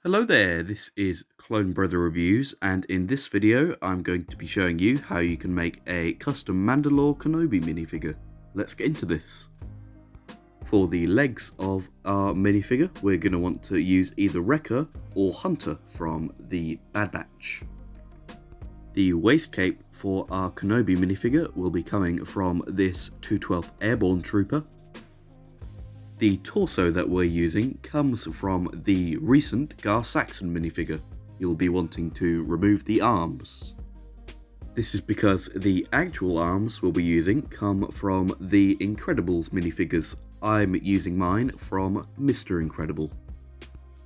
Hello there, this is Clone Brother Reviews, and in this video I'm going to be showing you how you can make a custom Mandalorian Kenobi minifigure. Let's get into this. For the legs of our minifigure, we're going to want to use either Wrecker or Hunter from the Bad Batch. The waist cape for our Kenobi minifigure will be coming from this 212th Airborne Trooper. The torso that we're using comes from the recent Gar Saxon minifigure. You'll be wanting to remove the arms. This is because the actual arms we'll be using come from the Incredibles minifigures. I'm using mine from Mr. Incredible.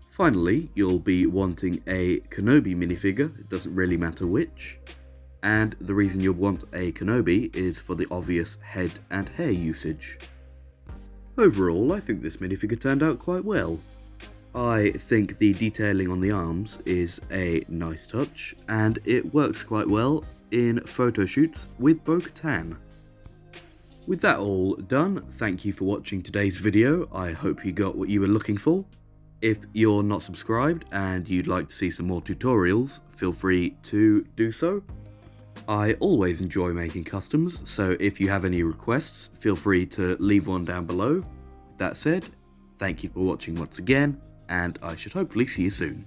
Finally, you'll be wanting a Kenobi minifigure, it doesn't really matter which. And the reason you'll want a Kenobi is for the obvious head and hair usage. Overall, I think this minifigure turned out quite well. I think the detailing on the arms is a nice touch, and it works quite well in photo shoots with Bo-Katan. With that all done, thank you for watching today's video. I hope you got what you were looking for. If you're not subscribed and you'd like to see some more tutorials, feel free to do so. I always enjoy making customs, so if you have any requests, feel free to leave one down below. With that said, thank you for watching once again, and I should hopefully see you soon.